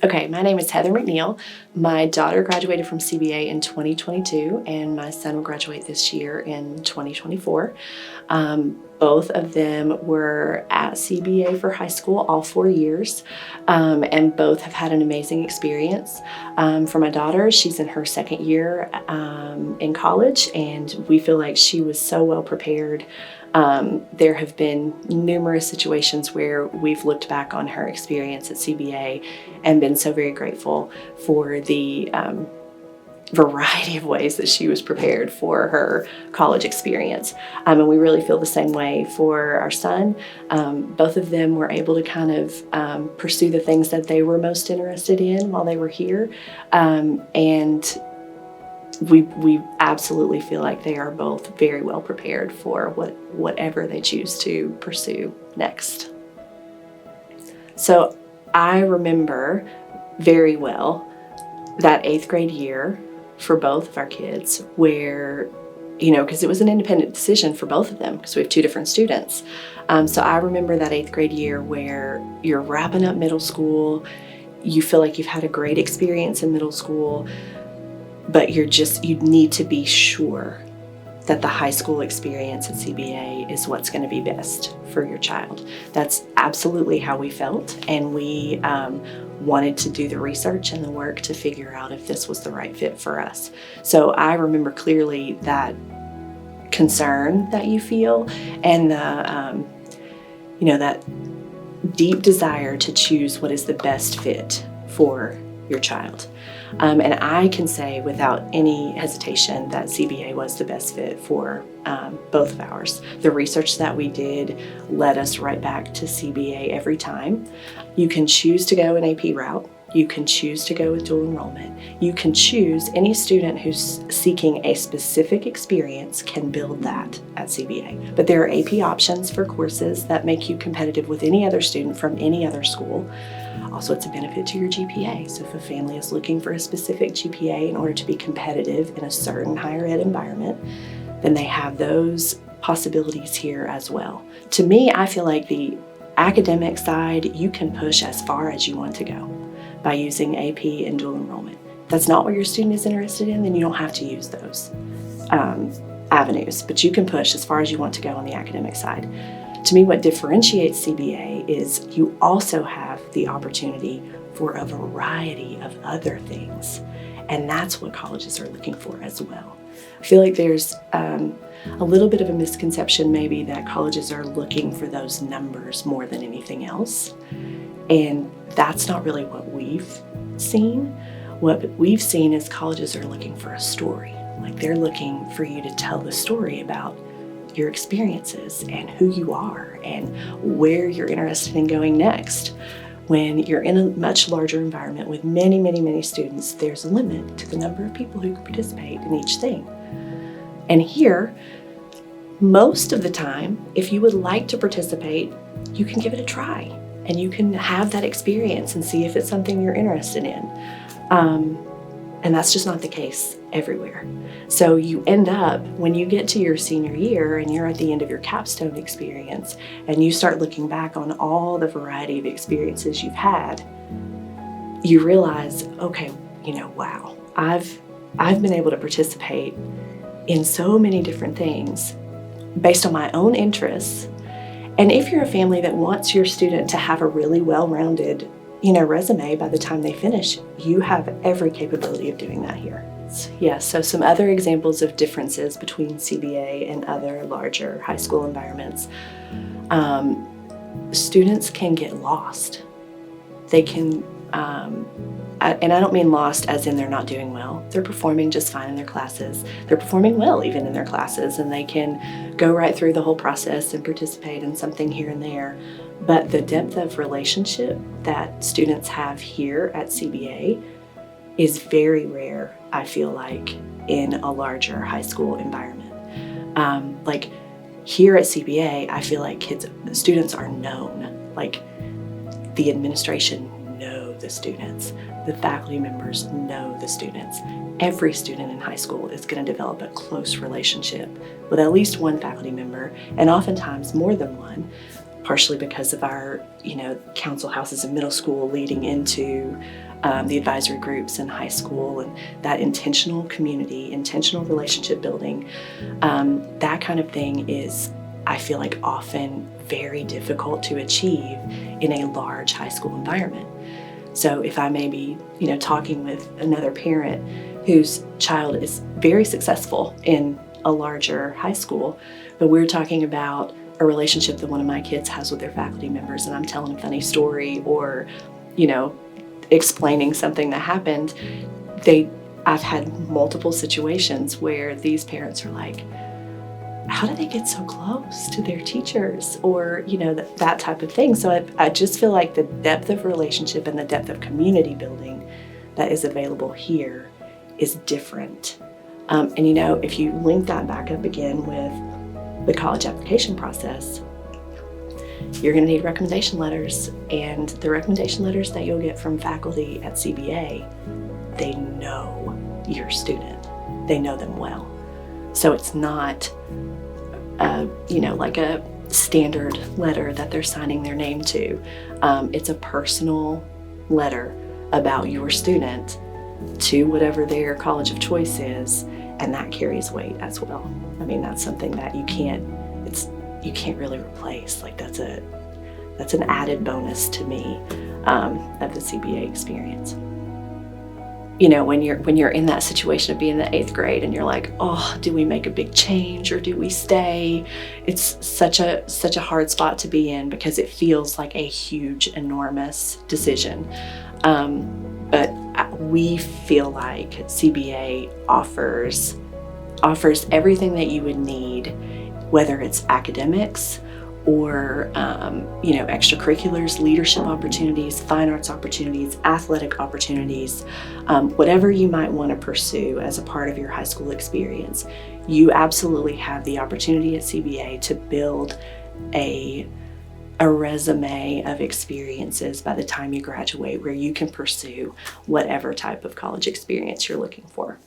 Okay, my name is Heather McNeal. My daughter graduated from CBA in 2022, and my son will graduate this year in 2024. Both of them were at CBA for high school all 4 years, and both have had an amazing experience. For my daughter, she's in her second year in college, and we feel like she was so well prepared. There have been numerous situations where we've looked back on her experience at CBA and been so very grateful for the variety of ways that she was prepared for her college experience. And we really feel the same way for our son. Both of them were able to kind of pursue the things that they were most interested in while they were here. And we absolutely feel like they are both very well prepared for whatever they choose to pursue next. So I remember very well that 8th grade year for both of our kids where, because it was an independent decision for both of them because we have 2 different students. So I remember that 8th grade year where you're wrapping up middle school, you feel like you've had a great experience in middle school, but you need to be sure that the high school experience at CBA is what's going to be best for your child. That's absolutely how we felt, and we wanted to do the research and the work to figure out if this was the right fit for us. So I remember clearly that concern that you feel and that deep desire to choose what is the best fit for your child. And I can say without any hesitation that CBA was the best fit for both of ours. The research that we did led us right back to CBA every time. You can choose to go an AP route. You can choose to go with dual enrollment. You can choose any student who's seeking a specific experience can build that at CBA. But there are AP options for courses that make you competitive with any other student from any other school. Also, it's a benefit to your GPA. So if a family is looking for a specific GPA in order to be competitive in a certain higher ed environment, then they have those possibilities here as well. To me, I feel like the academic side, you can push as far as you want to go by using AP and dual enrollment. If that's not what your student is interested in, then you don't have to use those avenues, but you can push as far as you want to go on the academic side. To me, what differentiates CBA is you also have the opportunity for a variety of other things, and that's what colleges are looking for as well. I feel like there's a little bit of a misconception maybe that colleges are looking for those numbers more than anything else, and that's not really what we've seen. What we've seen is colleges are looking for a story. Like they're looking for you to tell the story about your experiences and who you are and where you're interested in going next. When you're in a much larger environment with many, many, many students, there's a limit to the number of people who can participate in each thing. And here, most of the time, if you would like to participate, you can give it a try and you can have that experience and see if it's something you're interested in. And that's just not the case everywhere. So you end up, when you get to your senior year and you're at the end of your capstone experience and you start looking back on all the variety of experiences you've had, you realize, okay, wow, I've been able to participate in so many different things based on my own interests. And if you're a family that wants your student to have a really well-rounded resume by the time they finish, you have every capability of doing that here. Yeah, so some other examples of differences between CBA and other larger high school environments. Students can get lost. They can, and I don't mean lost as in they're not doing well. They're performing just fine in their classes. They're performing well even in their classes, and they can go right through the whole process and participate in something here and there. But the depth of relationship that students have here at CBA is very rare, I feel like, in a larger high school environment. Like here at CBA, I feel like students are known. Like the administration know the students. The faculty members know the students. Every student in high school is going to develop a close relationship with at least one faculty member, and oftentimes more than one. partially because of our, council houses in middle school leading into the advisory groups in high school, and that intentional community, intentional relationship building, that kind of thing is, I feel like, often very difficult to achieve in a large high school environment. So if I may be, talking with another parent whose child is very successful in a larger high school, but we're talking about a relationship that one of my kids has with their faculty members, and I'm telling a funny story or, explaining something that happened, I've had multiple situations where these parents are like, how do they get so close to their teachers, or that type of thing. So I just feel like the depth of relationship and the depth of community building that is available here is different. And if you link that back up again with the college application process, you're going to need recommendation letters, and the recommendation letters that you'll get from faculty at CBA, they know your student. They know them well. So it's not, like a standard letter that they're signing their name to. It's a personal letter about your student to whatever their college of choice is, and that carries weight as well. I mean, that's something that you can't really replace. Like that's an added bonus to me of the CBA experience. When you're in that situation of being in the 8th grade and you're like, oh, do we make a big change or do we stay? It's such a hard spot to be in because it feels like a huge, enormous decision. But we feel like CBA offers everything that you would need, whether it's academics or extracurriculars, leadership opportunities, fine arts opportunities, athletic opportunities, whatever you might want to pursue as a part of your high school experience. You absolutely have the opportunity at CBA to build a resume of experiences by the time you graduate where you can pursue whatever type of college experience you're looking for.